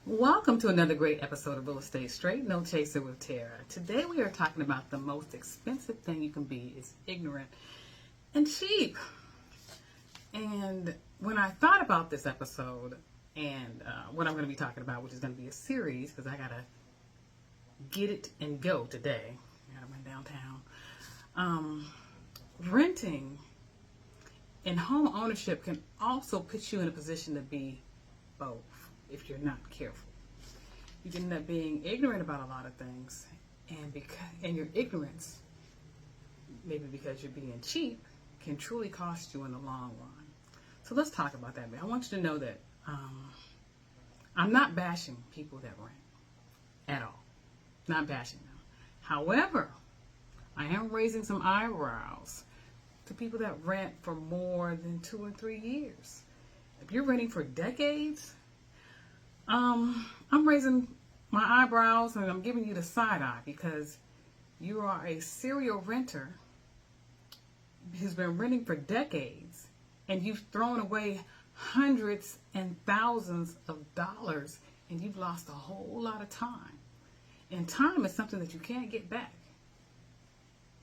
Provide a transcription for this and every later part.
Welcome to another great episode of Real Estate Straight No Chaser with Tara. Today we are talking about the most expensive thing you can be is ignorant and cheap. And when I thought about this episode and what I'm going to be talking about, which is going to be a series because I got to get it and go today. I got to run downtown. Renting and home ownership can also put you in a position to be both if you're not careful. You can end up being ignorant about a lot of things, and your ignorance, maybe because you're being cheap, can truly cost you in the long run. So let's talk about that. I want you to know that I'm not bashing people that rent at all. Not bashing them. However, I am raising some eyebrows to people that rent for more than 2 and 3 years. If you're renting for decades, I'm raising my eyebrows and I'm giving you the side eye because you are a serial renter who's been renting for decades and you've thrown away hundreds and thousands of dollars and you've lost a whole lot of time. And time is something that you can't get back.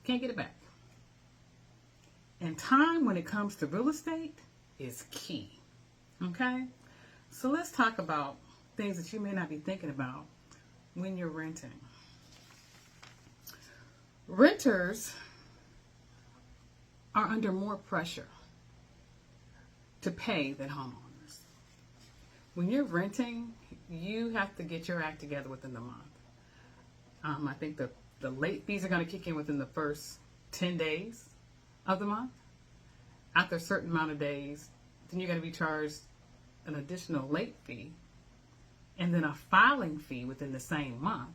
Can't get it back. And time when it comes to real estate is key. Okay? So let's talk about things that you may not be thinking about when you're renting. Renters are under more pressure to pay than homeowners. When you're renting, you have to get your act together within the month. I think the late fees are going to kick in within the first 10 days of the month. After a certain amount of days, then you're going to be charged an additional late fee and then a filing fee within the same month.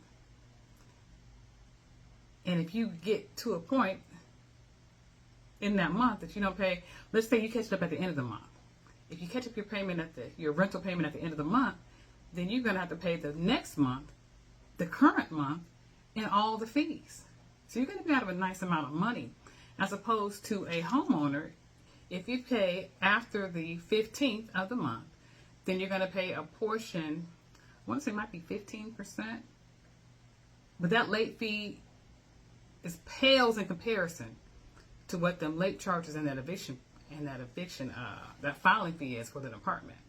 And if you get to a point in that month that you don't pay, let's say you catch it up at the end of the month. If you catch up your rental payment at the end of the month, then you're going to have to pay the next month, the current month, and all the fees. So you're going to be out of a nice amount of money, as opposed to a homeowner. If you pay after the 15th of the month, then you're going to pay a portion, I want to say it might be 15%, but that late fee pales in comparison to what them late charges and that eviction that filing fee is for the apartment.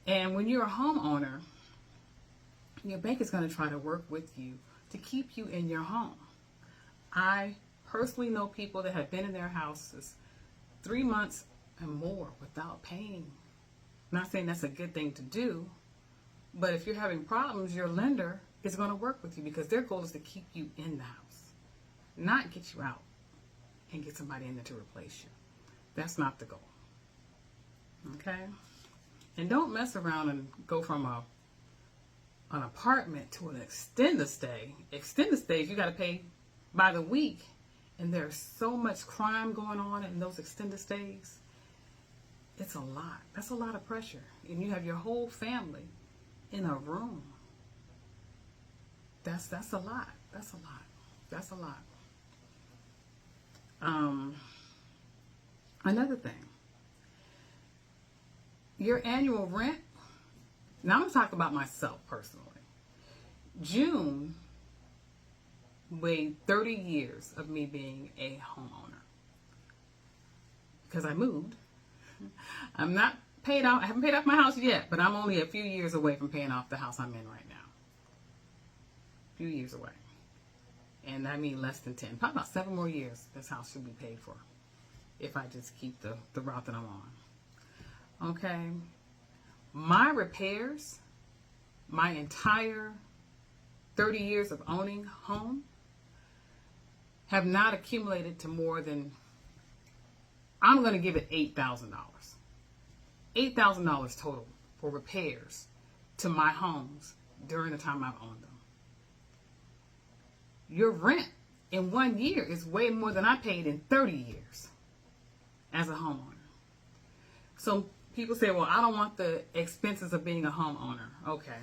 And when you're a homeowner, your bank is going to try to work with you to keep you in your home. I personally know people that have been in their houses 3 months and more without paying. I'm not saying that's a good thing to do, but if you're having problems, your lender is going to work with you because their goal is to keep you in the house, not get you out and get somebody in there to replace you. That's not the goal. Okay? And don't mess around and go from an apartment to an extended stay. Extended stays, you got to pay by the week. And there's so much crime going on in those extended stays. It's a lot. That's a lot of pressure. And you have your whole family in a room. That's a lot. That's a lot. That's a lot. Another thing. Your annual rent. Now I'm going to talk about myself personally. June weighed 30 years of me being a homeowner. Because I moved. I'm not paid off. I haven't paid off my house yet, but I'm only a few years away from paying off the house I'm in right now. A few years away. And I mean less than 10. Probably about 7 more years this house should be paid for. If I just keep the route that I'm on. Okay. My repairs, my entire 30 years of owning home, have not accumulated to more than, I'm going to give it $8,000. $8,000 total for repairs to my homes during the time I've owned them. Your rent in 1 year is way more than I paid in 30 years as a homeowner. So people say, well, I don't want the expenses of being a homeowner. Okay.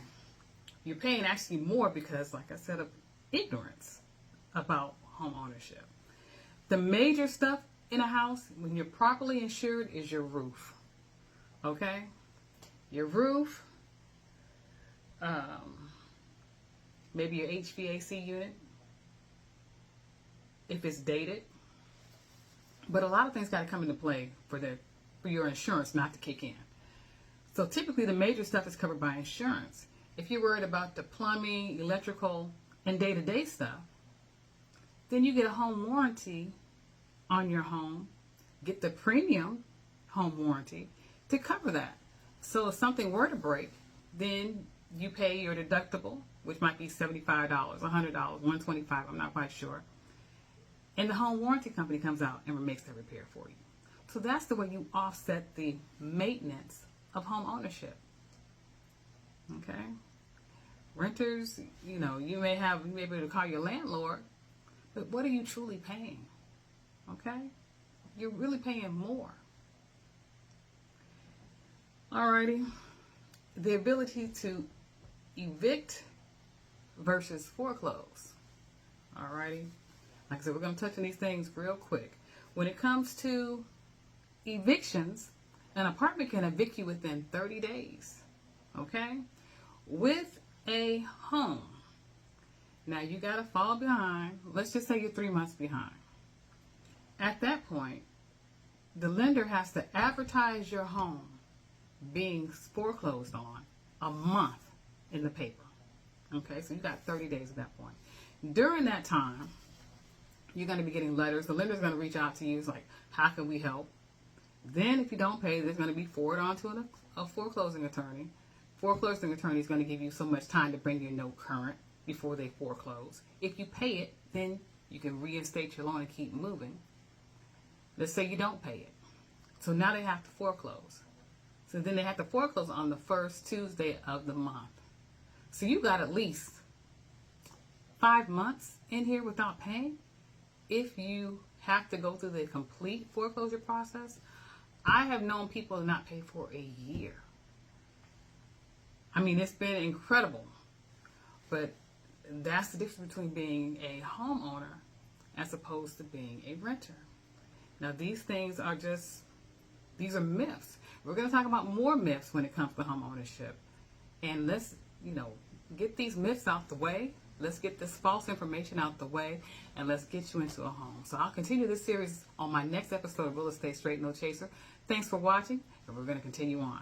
You're paying actually more because, like I said, of ignorance about home ownership. The major stuff in a house, when you're properly insured, is your roof. Okay? Your roof, maybe your HVAC unit, if it's dated. But a lot of things got to come into play for your insurance not to kick in. So typically the major stuff is covered by insurance. If you're worried about the plumbing, electrical, and day-to-day stuff, then you get a home warranty on your home. Get the premium home warranty to cover that. So if something were to break, then you pay your deductible, which might be $75, $100, $125, I'm not quite sure. And the home warranty company comes out and makes that repair for you. So that's the way you offset the maintenance of home ownership. Okay? Renters, you may be able to call your landlord, but what are you truly paying? Okay? You're really paying more. Alrighty. The ability to evict versus foreclose. Alrighty. Like I said, we're going to touch on these things real quick. When it comes to evictions, an apartment can evict you within 30 days. Okay? With a home. Now you got to fall behind. Let's just say you're 3 months behind. At that point, the lender has to advertise your home being foreclosed on a month in the paper. Okay, so you got 30 days at that point. During that time, you're going to be getting letters. The lender's going to reach out to you. It's like, how can we help? Then if you don't pay, there's going to be forwarded on to a foreclosing attorney. Foreclosing attorney is going to give you so much time to bring your note current before they foreclose. If you pay it, then you can reinstate your loan and keep moving. Let's say you don't pay it. So now they have to foreclose. So then they have to foreclose on the first Tuesday of the month. So you got at least 5 months in here without paying. If you have to go through the complete foreclosure process, I have known people to not pay for a year. I mean, it's been incredible. But that's the difference between being a homeowner as opposed to being a renter. Now, these things are these are myths. We're going to talk about more myths when it comes to home ownership. And let's, get these myths out the way. Let's get this false information out the way, and let's get you into a home. So I'll continue this series on my next episode of Real Estate Straight No Chaser. Thanks for watching, and we're going to continue on.